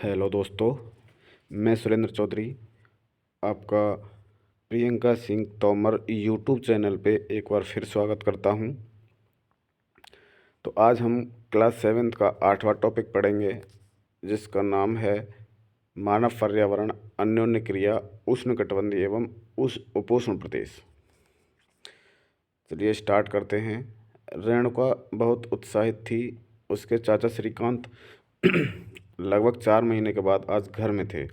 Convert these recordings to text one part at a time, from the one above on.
Hello दोस्तों, मैं सुरेंद्र चौधरी आपका प्रियंका सिंह तोमर यूट्यूब चैनल पे एक बार फिर स्वागत करता हूं। तो आज हम क्लास 7th का 8वां टॉपिक पढ़ेंगे, जिसका नाम है मानव पर्यावरण अन्योन्य क्रिया उष्णकटिबंधीय एवं उपोष्ण प्रदेश। चलिए स्टार्ट करते हैं। रेणुका बहुत उत्साहित थी। उसके चाचा श्रीकांत लगभग 4 महीने के बाद आज घर में थे।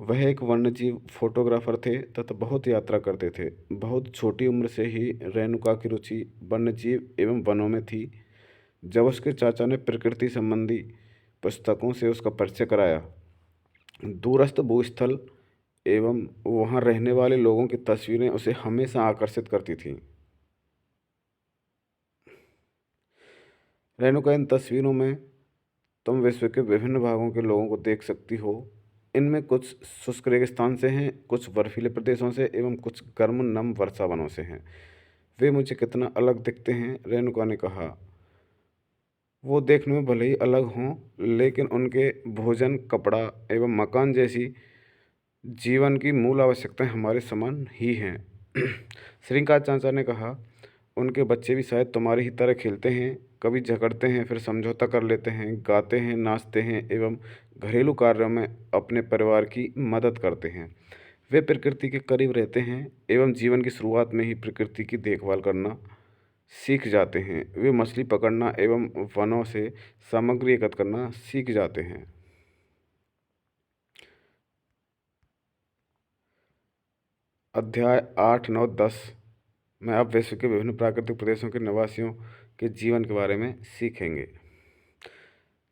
वह एक वन्यजीव फोटोग्राफर थे तथा बहुत यात्रा करते थे। बहुत छोटी उम्र से ही रेणुका की रुचि वन्यजीव एवं वनों में थी। जब उसके चाचा ने प्रकृति संबंधी पुस्तकों से उसका परिचय कराया, दूरस्थ भूस्थल एवं वहाँ रहने वाले लोगों की तस्वीरें उसे हमेशा आकर्षित करती थीं। रेणुका, इन तस्वीरों में तुम विश्व के विभिन्न भागों के लोगों को देख सकती हो। इनमें कुछ शुष्क रेगिस्तान से हैं, कुछ बर्फीले प्रदेशों से एवं कुछ गर्म नम वर्षा वनों से हैं। वे मुझे कितना अलग दिखते हैं, रेणुका ने कहा। वो देखने में भले ही अलग हों, लेकिन उनके भोजन, कपड़ा एवं मकान जैसी जीवन की मूल आवश्यकताएं हमारे समान ही हैं। श्रीकांत चाचा ने कहा, उनके बच्चे भी शायद तुम्हारी ही तरह खेलते हैं, कभी झगड़ते हैं, फिर समझौता कर लेते हैं, गाते हैं, नाचते हैं एवं घरेलू कार्यों में अपने परिवार की मदद करते हैं। वे प्रकृति के करीब रहते हैं एवं जीवन की शुरुआत में ही प्रकृति की देखभाल करना सीख जाते हैं। वे मछली पकड़ना एवं वनों से सामग्री एकत्र करना सीख जाते हैं। अध्याय 8, 9, 10 में आप विश्व के विभिन्न प्राकृतिक प्रदेशों के निवासियों के जीवन के बारे में सीखेंगे।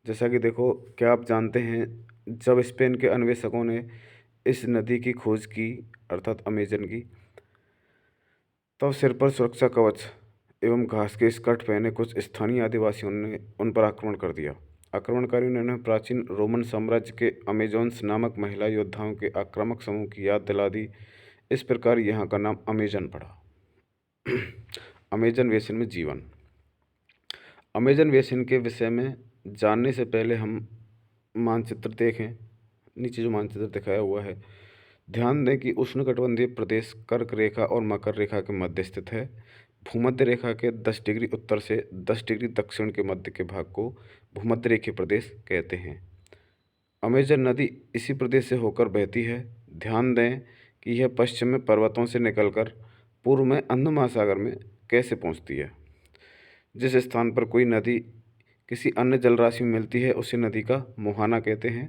जैसा कि देखो, क्या आप जानते हैं, जब स्पेन के अन्वेषकों ने इस नदी की खोज की, अर्थात अमेजन की, तब सिर पर सुरक्षा कवच एवं घास के स्कर्ट पहने कुछ स्थानीय आदिवासियों ने उन पर आक्रमण कर दिया। आक्रमणकारियों ने उन्हें प्राचीन रोमन साम्राज्य के अमेजोन्स नामक महिला योद्धाओं के आक्रामक समूह की याद दिला दी। इस प्रकार यहाँ का नाम अमेजन पड़ा। अमेजन बेसिन में जीवन। अमेजन बेसिन के विषय में जानने से पहले हम मानचित्र देखें। नीचे जो मानचित्र दिखाया हुआ है, ध्यान दें कि उष्णकटिबंधीय प्रदेश कर्क रेखा और मकर रेखा के मध्य स्थित है। भूमध्य रेखा के 10 डिग्री उत्तर से 10 डिग्री दक्षिण के मध्य के भाग को भूमध्य रेखीय प्रदेश कहते हैं। अमेजन नदी इसी प्रदेश से होकर बहती है। ध्यान दें कि यह पश्चिम में पर्वतों से निकलकर पूर्व में अंध महासागर में कैसे पहुंचती है। जिस स्थान पर कोई नदी किसी अन्य जलराशि में मिलती है, उसे नदी का मुहाना कहते हैं।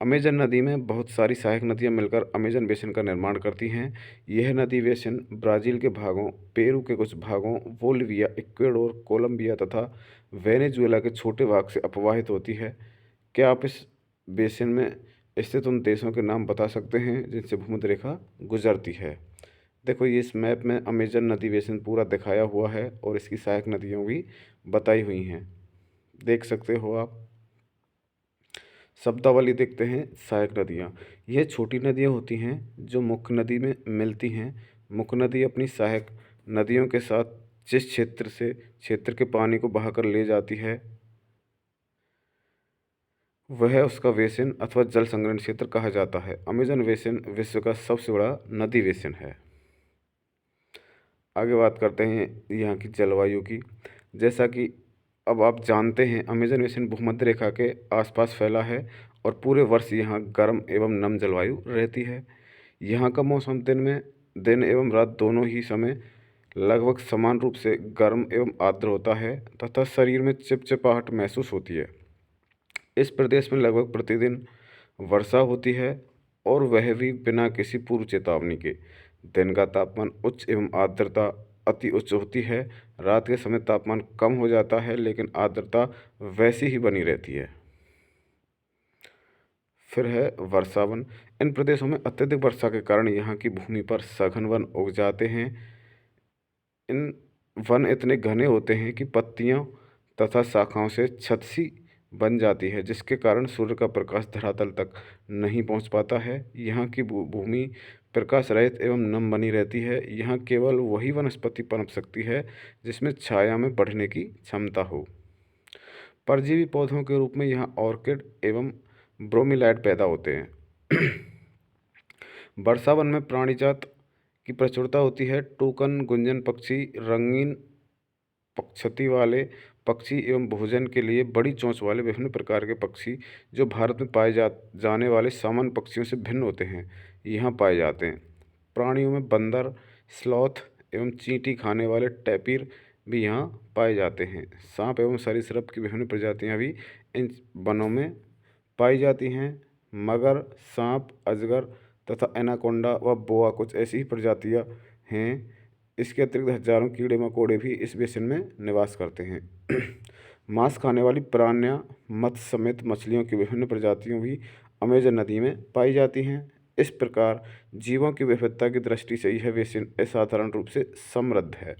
अमेजन नदी में बहुत सारी सहायक नदियां मिलकर अमेजन बेसिन का निर्माण करती हैं। यह नदी बेसिन ब्राज़ील के भागों, पेरू के कुछ भागों, बोलिविया, इक्वाडोर, कोलंबिया तथा वेनेजुएला के छोटे भाग से अपवाहित होती है। क्या आप इस बेसिन में स्थित उन देशों के नाम बता सकते हैं जिनसे भूमध्य रेखा गुजरती है? देखो, ये इस मैप में अमेजन नदी बेसिन पूरा दिखाया हुआ है और इसकी सहायक नदियाँ भी बताई हुई हैं, देख सकते हो आप। शब्दावली देखते हैं। सहायक नदियाँ, यह छोटी नदियाँ होती हैं जो मुख्य नदी में मिलती हैं। मुख्य नदी अपनी सहायक नदियों के साथ जिस क्षेत्र के पानी को बहाकर ले जाती है, वह उसका बेसिन अथवा जल संग्रहण क्षेत्र कहा जाता है। अमेजन बेसिन विश्व का सबसे बड़ा नदी बेसिन है। आगे बात करते हैं यहाँ की जलवायु की। जैसा कि अब आप जानते हैं, अमेजन बेसिन भूमध्य रेखा के आसपास फैला है और पूरे वर्ष यहाँ गर्म एवं नम जलवायु रहती है। यहाँ का मौसम दिन एवं रात दोनों ही समय लगभग समान रूप से गर्म एवं आर्द्र होता है तथा शरीर में चिपचिपाहट महसूस होती है। इस प्रदेश में लगभग प्रतिदिन वर्षा होती है और वह भी बिना किसी पूर्व चेतावनी के। दिन का तापमान उच्च एवं आर्द्रता अति उच्च होती है। रात के समय तापमान कम हो जाता है, लेकिन आर्द्रता वैसी ही बनी रहती है। फिर है वर्षावन। इन प्रदेशों में अत्यधिक वर्षा के कारण यहाँ की भूमि पर सघन वन उग जाते हैं। इन वन इतने घने होते हैं कि पत्तियों तथा शाखाओं से छत सी बन जाती है, जिसके कारण सूर्य का प्रकाश धरातल तक नहीं पहुंच पाता है। यहाँ की भूमि प्रकाश रहित एवं नम बनी रहती है। यहाँ केवल वही वनस्पति पनप सकती है जिसमें छाया में बढ़ने की क्षमता हो। परजीवी पौधों के रूप में यहाँ ऑर्किड एवं ब्रोमीलाइड पैदा होते हैं। वर्षावन में प्राणी जात की प्रचुरता होती है। टूकन, गुंजन पक्षी, रंगीन पक्षती वाले पक्षी एवं भोजन के लिए बड़ी चोंच वाले विभिन्न प्रकार के पक्षी जो भारत में पाए जाने वाले सामान्य पक्षियों से भिन्न होते हैं, यहाँ पाए जाते हैं। प्राणियों में बंदर, स्लॉथ एवं चींटी खाने वाले टैपिर भी यहाँ पाए जाते हैं। सांप एवं सरीसृप की विभिन्न प्रजातियाँ भी इन वनों में पाई जाती हैं। मगर, सांप, अजगर तथा एनाकोंडा व बोआ कुछ ऐसी ही प्रजातियाँ हैं। इसके अतिरिक्त हजारों कीड़े मकोड़े भी इस बेसिन में निवास करते हैं। मांस खाने वाली प्राणियाँ, मत्स्य समेत मछलियों की विभिन्न प्रजातियाँ भी अमेजन नदी में पाई जाती हैं। इस प्रकार जीवों की विविधता की दृष्टि से यह बेसिन असाधारण रूप से समृद्ध है।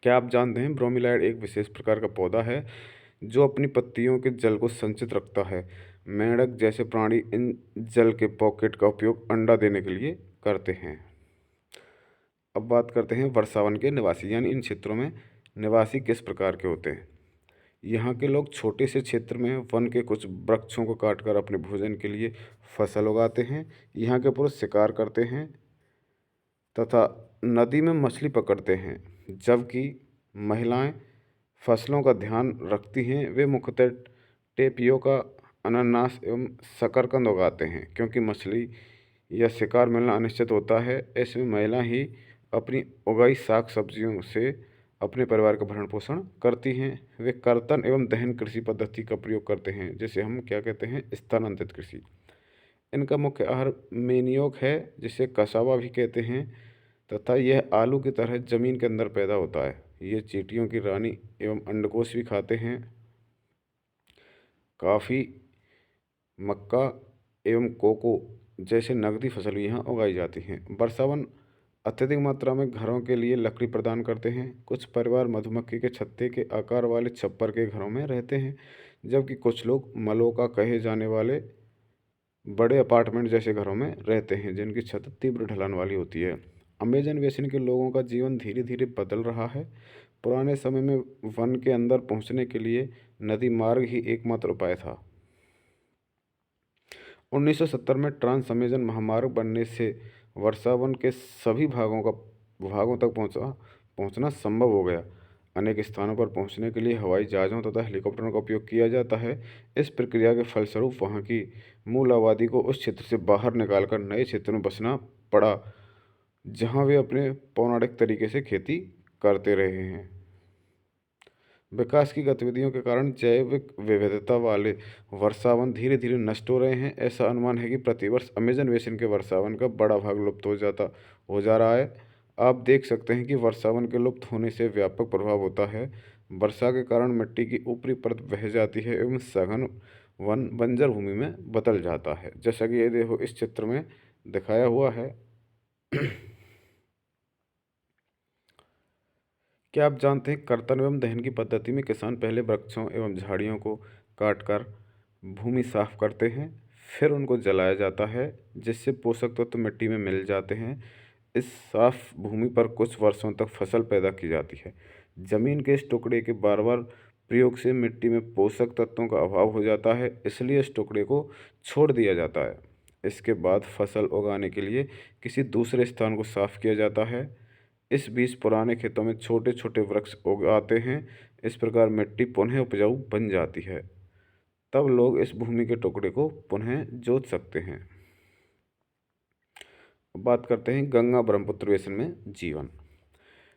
क्या आप जानते हैं ब्रोमीलाइड एक विशेष प्रकार का पौधा है जो अपनी पत्तियों के जल को संचित रखता है। मेंढक जैसे प्राणी इन जल के पॉकेट का उपयोग अंडा देने के लिए करते हैं। अब बात करते हैं वर्षावन के निवासी, यानी इन क्षेत्रों में निवासी किस प्रकार के होते हैं। यहाँ के लोग छोटे से क्षेत्र में वन के कुछ वृक्षों को काटकर अपने भोजन के लिए फसल उगाते हैं। यहाँ के पुरुष शिकार करते हैं तथा नदी में मछली पकड़ते हैं, जबकि महिलाएं फसलों का ध्यान रखती हैं। वे मुख्यतः टेपियोका, अनानास एवं शकरकंद उगाते हैं। क्योंकि मछली या शिकार मिलना अनिश्चित होता है, ऐसे में महिला ही अपनी उगाई साग सब्जियों से अपने परिवार का भरण पोषण करती हैं। वे कर्तन एवं दहन कृषि पद्धति का प्रयोग करते हैं, जिसे हम क्या कहते हैं, स्थानांतरित कृषि। इनका मुख्य आहार मेनियोक है, जिसे कसावा भी कहते हैं, तथा यह आलू की तरह जमीन के अंदर पैदा होता है। ये चींटियों की रानी एवं अंडकोश भी खाते हैं। काफ़ी, मक्का एवं कोको जैसे नकदी फसल भी यहाँ उगाई जाती हैं। वर्षावन अत्यधिक मात्रा में घरों के लिए लकड़ी प्रदान करते हैं। कुछ परिवार मधुमक्खी के छत्ते के आकार वाले छप्पर के घरों में रहते हैं, जबकि कुछ लोग मलोका कहे जाने वाले बड़े अपार्टमेंट जैसे घरों में रहते हैं, जिनकी छत तीव्र ढलान वाली होती है। अमेजन बेसिन के लोगों का जीवन धीरे धीरे बदल रहा है। पुराने समय में वन के अंदर पहुंचने के लिए नदी मार्ग ही एकमात्र उपाय था। 1970 में ट्रांस अमेजन महामार्ग बनने से वर्षावन के सभी भागों तक पहुंचना संभव हो गया। अनेक स्थानों पर पहुंचने के लिए हवाई जहाज़ों तथा हेलीकॉप्टरों का उपयोग किया जाता है। इस प्रक्रिया के फलस्वरूप वहां की मूल आबादी को उस क्षेत्र से बाहर निकालकर नए क्षेत्र में बसना पड़ा, जहां वे अपने पौराणिक तरीके से खेती करते रहे हैं। विकास की गतिविधियों के कारण जैविक विविधता वाले वर्षावन धीरे धीरे नष्ट हो रहे हैं। ऐसा अनुमान है कि प्रतिवर्ष अमेजन बेसिन के वर्षावन का बड़ा भाग लुप्त हो जा रहा है। आप देख सकते हैं कि वर्षावन के लुप्त होने से व्यापक प्रभाव होता है। वर्षा के कारण मिट्टी की ऊपरी परत बह जाती है एवं सघन वन बंजर भूमि में बदल जाता है, जैसा कि ये देखो इस चित्र में दिखाया हुआ है। क्या आप जानते हैं कर्तन एवं दहन की पद्धति में किसान पहले वृक्षों एवं झाड़ियों को काटकर भूमि साफ करते हैं, फिर उनको जलाया जाता है, जिससे पोषक तत्व मिट्टी में मिल जाते हैं। इस साफ भूमि पर कुछ वर्षों तक फसल पैदा की जाती है। जमीन के इस टुकड़े के बार बार प्रयोग से मिट्टी में पोषक तत्वों का अभाव हो जाता है, इसलिए इस टुकड़े को छोड़ दिया जाता है। इसके बाद फसल उगाने के लिए किसी दूसरे स्थान को साफ किया जाता है। इस बीच पुराने खेतों में छोटे छोटे वृक्ष उगाते हैं। इस प्रकार मिट्टी पुनः उपजाऊ बन जाती है। तब लोग इस भूमि के टुकड़े को पुनः जोत सकते हैं। बात करते हैं गंगा ब्रह्मपुत्र बेसिन में जीवन।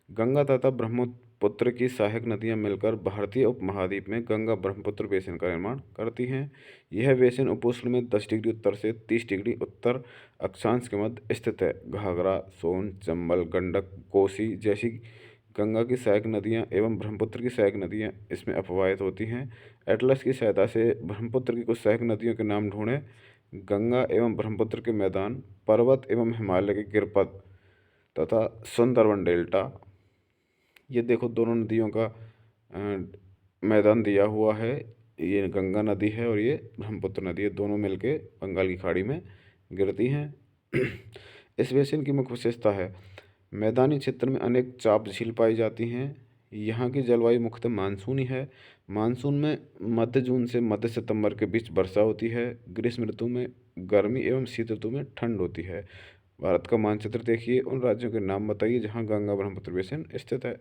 गंगा तथा ब्रह्मपुत्र की सहायक नदियां मिलकर भारतीय उपमहाद्वीप में गंगा ब्रह्मपुत्र बेसिन का निर्माण करती हैं। यह बेसिन उपोष्ण में 10 डिग्री उत्तर से 30 डिग्री उत्तर अक्षांश के मध्य स्थित है। घाघरा, सोन, चंबल, गंडक, कोसी जैसी गंगा की सहायक नदियां एवं ब्रह्मपुत्र की सहायक नदियां इसमें अपवाहित होती हैं। एटलस की सहायता से ब्रह्मपुत्र की कुछ सहायक नदियों के नाम ढूंढें। गंगा एवं ब्रह्मपुत्र के मैदान, पर्वत एवं हिमालय के गिरपथ तथा सुंदरवन डेल्टा। ये देखो दोनों नदियों का मैदान दिया हुआ है। ये गंगा नदी है और ये ब्रह्मपुत्र नदी है, दोनों मिलके बंगाल की खाड़ी में गिरती हैं। इस बेसिन की मुख्य विशेषता है मैदानी क्षेत्र में अनेक चाप झील पाई जाती हैं। यहाँ की जलवायु मुख्यतः मानसूनी है। मानसून में मध्य जून से मध्य सितंबर के बीच वर्षा होती है। ग्रीष्म ऋतु में गर्मी एवं शीत ऋतु में ठंड होती है। भारत का मानचित्र देखिए, उन राज्यों के नाम बताइए जहां गंगा ब्रह्मपुत्र बेसिन स्थित है।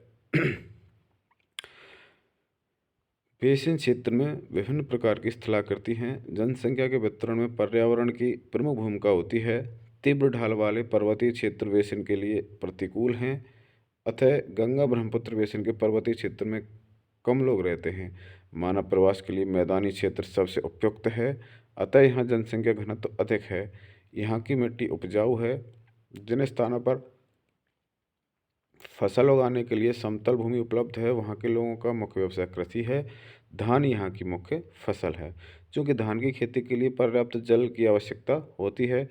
बेसिन क्षेत्र में विभिन्न प्रकार की स्थलाकृति हैं। जनसंख्या के वितरण में पर्यावरण की प्रमुख भूमिका होती है। तीव्र ढाल वाले पर्वतीय क्षेत्र बेसिन के लिए प्रतिकूल हैं। अतः गंगा ब्रह्मपुत्र बेसिन के पर्वतीय क्षेत्र में कम लोग रहते हैं। मानव प्रवास के लिए मैदानी क्षेत्र सबसे उपयुक्त है। अतः यहाँ जनसंख्या घनत्व अधिक है। यहाँ की मिट्टी उपजाऊ है। जिन स्थानों पर फसल उगाने के लिए समतल भूमि उपलब्ध है, वहाँ के लोगों का मुख्य व्यवसाय कृषि है। धान यहाँ की मुख्य फसल है। क्योंकि धान की खेती के लिए पर्याप्त जल की आवश्यकता होती है,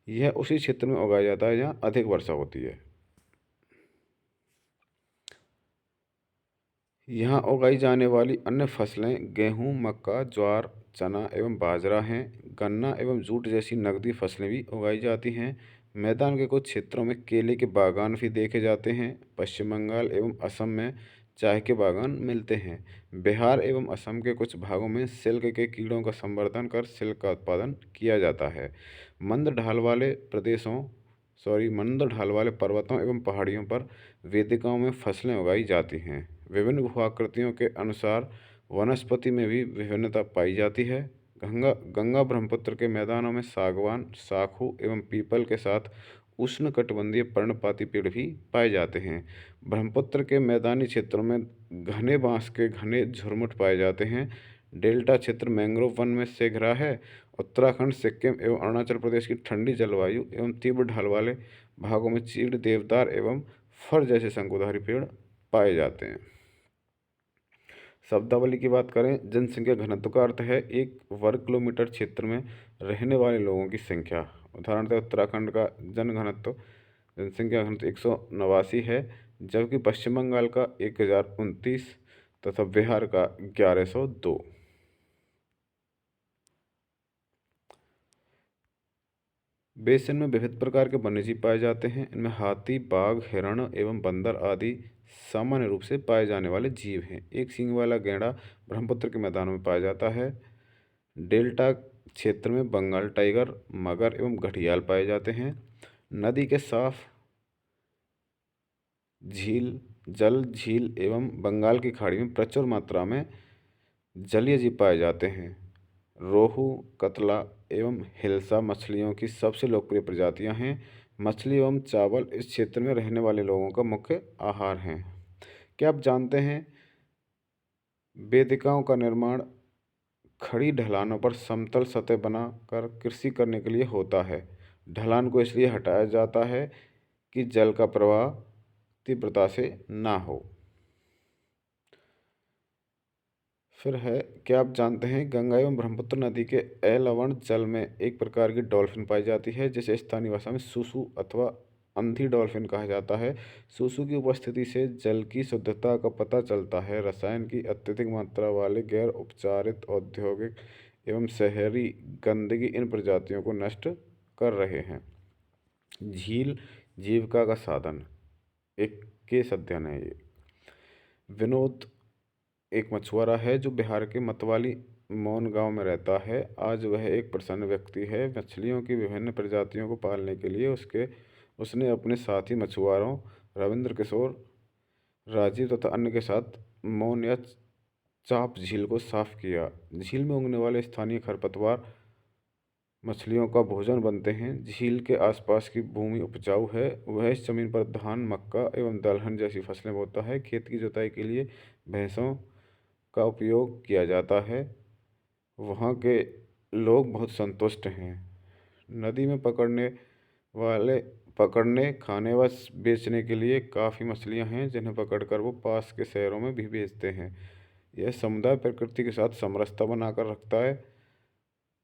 यह उसी क्षेत्र में उगाया जाता है जहाँ अधिक वर्षा होती है। यहाँ उगाई जाने वाली अन्य फसलें गेहूँ, मक्का, ज्वार, चना एवं बाजरा हैं। गन्ना एवं जूट जैसी नकदी फसलें भी उगाई जाती हैं। मैदान के कुछ क्षेत्रों में केले के बागान भी देखे जाते हैं। पश्चिम बंगाल एवं असम में चाय के बागान मिलते हैं। बिहार एवं असम के कुछ भागों में सिल्क के कीड़ों का संवर्धन कर सिल्क का उत्पादन किया जाता है। मंद ढाल वाले प्रदेशों मंद ढाल वाले पर्वतों एवं पहाड़ियों पर वेदिकाओं में फसलें उगाई जाती हैं। विभिन्न भूआकृतियों के अनुसार वनस्पति में भी विभिन्नता पाई जाती है। गंगा ब्रह्मपुत्र के मैदानों में सागवान, साखू एवं पीपल के साथ उष्णकटिबंधीय पर्णपाती पेड़ भी पाए जाते हैं। ब्रह्मपुत्र के मैदानी क्षेत्रों में घने बांस के घने झुरमुट पाए जाते हैं। डेल्टा क्षेत्र मैंग्रोव वन में से घिरा है। उत्तराखंड, सिक्किम एवं अरुणाचल प्रदेश की ठंडी जलवायु एवं तीव्र ढाल वाले भागों में चीड़, देवदार एवं फर जैसे शंकुधारी पेड़ पाए जाते हैं। शब्दावली की बात करें, जनसंख्या घनत्व का अर्थ है एक वर्ग किलोमीटर क्षेत्र में रहने वाले लोगों की संख्या। उदाहरणतः उत्तराखंड का जनसंख्या घनत्व 189 है, जबकि पश्चिम बंगाल का 1029 तथा बिहार का 1102। बेसिन में विविध प्रकार के वन्यजीव पाए जाते हैं। इनमें हाथी, बाघ, हिरण एवं बंदर आदि सामान्य रूप से पाए जाने वाले जीव हैं। एक सींग वाला गैंडा ब्रह्मपुत्र के मैदानों में पाया जाता है। डेल्टा क्षेत्र में बंगाल टाइगर, मगर एवं घड़ियाल पाए जाते हैं। नदी के साफ झील एवं बंगाल की खाड़ी में प्रचुर मात्रा में जलीय जीव पाए जाते हैं। रोहू, कतला एवं हिल्सा मछलियों की सबसे लोकप्रिय प्रजातियां हैं। मछली एवं चावल इस क्षेत्र में रहने वाले लोगों का मुख्य आहार हैं। क्या आप जानते हैं वेदिकाओं का निर्माण खड़ी ढलानों पर समतल सतह बनाकर कृषि करने के लिए होता है। ढलान को इसलिए हटाया जाता है कि जल का प्रवाह तीव्रता से ना हो। फिर है, क्या आप जानते हैं गंगा एवं ब्रह्मपुत्र नदी के अलवण जल में एक प्रकार की डॉल्फिन पाई जाती है, जिसे स्थानीय भाषा में सुसु अथवा अंधी डॉल्फिन कहा जाता है। सुसु की उपस्थिति से जल की शुद्धता का पता चलता है। रसायन की अत्यधिक मात्रा वाले गैर उपचारित औद्योगिक एवं शहरी गंदगी इन प्रजातियों को नष्ट कर रहे हैं। झील जीविका का साधन, एक केस अध्ययन है ये। विनोद एक मछुआरा है जो बिहार के मतवाली मौन गांव में रहता है। आज वह एक प्रसन्न व्यक्ति है। मछलियों की विभिन्न प्रजातियों को पालने के लिए उसने अपने साथी मछुआरों रविंद्र किशोर, राजीव तथा अन्य के साथ मौन या चाप झील को साफ किया। झील में उगने वाले स्थानीय खरपतवार मछलियों का भोजन बनते हैं। झील के आसपास की भूमि उपजाऊ है। वह इस जमीन पर धान, मक्का एवं दलहन जैसी फसलें बोता है। खेत की जुताई के लिए भैंसों का उपयोग किया जाता है। वहाँ के लोग बहुत संतुष्ट हैं। नदी में पकड़ने, खाने व बेचने के लिए काफ़ी मछलियाँ हैं, जिन्हें पकड़कर वो पास के शहरों में भी बेचते हैं। यह समुदाय प्रकृति के साथ समरसता बनाकर रखता है।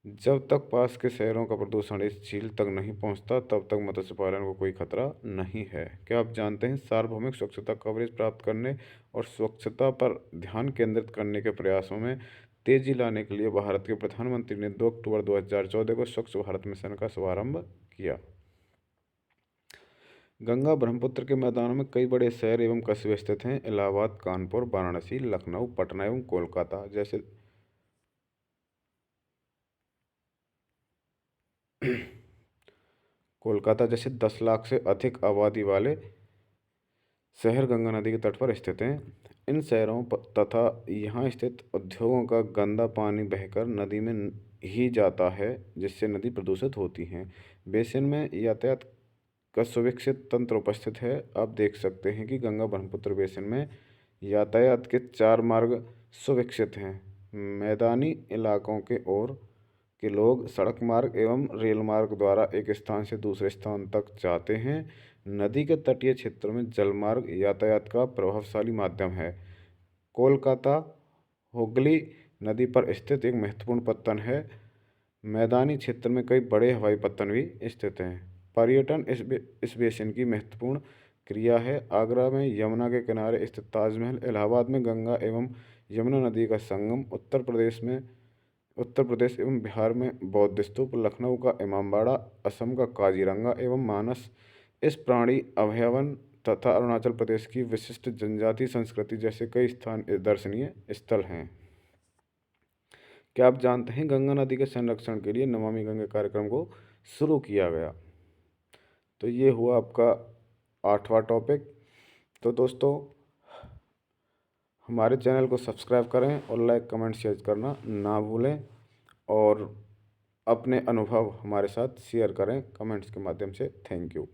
जब तक पास के शहरों का प्रदूषण इस झील तक नहीं पहुंचता, तब तक मत्स्य पालन को कोई खतरा नहीं है। क्या आप जानते हैं सार्वभौमिक स्वच्छता कवरेज प्राप्त करने और स्वच्छता पर ध्यान केंद्रित करने के प्रयासों में तेजी लाने के लिए भारत के प्रधानमंत्री ने 2 अक्टूबर 2014 को स्वच्छ भारत मिशन का शुभारंभ किया। गंगा ब्रह्मपुत्र के मैदानों में कई बड़े शहर एवं कस्बे स्थित हैं। इलाहाबाद, कानपुर, वाराणसी, लखनऊ, पटना एवं कोलकाता जैसे कोलकाता जैसे 10 लाख से अधिक आबादी वाले शहर गंगा नदी के तट पर स्थित हैं। इन शहरों तथा यहाँ स्थित उद्योगों का गंदा पानी बहकर नदी में ही जाता है, जिससे नदी प्रदूषित होती है। बेसिन में यातायात का सुविकसित तंत्र उपस्थित है। आप देख सकते हैं कि गंगा ब्रह्मपुत्र बेसिन में यातायात के 4 मार्ग सुविकसित हैं। मैदानी इलाकों के ओर के लोग सड़क मार्ग एवं रेल मार्ग द्वारा एक स्थान से दूसरे स्थान तक जाते हैं। नदी के तटीय क्षेत्रों में जलमार्ग यातायात का प्रभावशाली माध्यम है। कोलकाता हुगली नदी पर स्थित एक महत्वपूर्ण पत्तन है। मैदानी क्षेत्र में कई बड़े हवाई पत्तन भी स्थित हैं। पर्यटन इस बेसिन की महत्वपूर्ण क्रिया है। आगरा में यमुना के किनारे स्थित ताजमहल, इलाहाबाद में गंगा एवं यमुना नदी का संगम, उत्तर प्रदेश एवं बिहार में बौद्ध स्तूप, लखनऊ का इमामबाड़ा, असम का काजीरंगा एवं मानस इस प्राणी अभयारण्य तथा अरुणाचल प्रदेश की विशिष्ट जनजाति संस्कृति जैसे कई स्थान दर्शनीय स्थल हैं। क्या आप जानते हैं गंगा नदी के संरक्षण के लिए नमामि गंगे कार्यक्रम को शुरू किया गया? तो ये हुआ आपका 8वां टॉपिक। तो दोस्तों, हमारे चैनल को सब्सक्राइब करें और लाइक, कमेंट, शेयर करना ना भूलें और अपने अनुभव हमारे साथ शेयर करें कमेंट्स के माध्यम से। Thank you.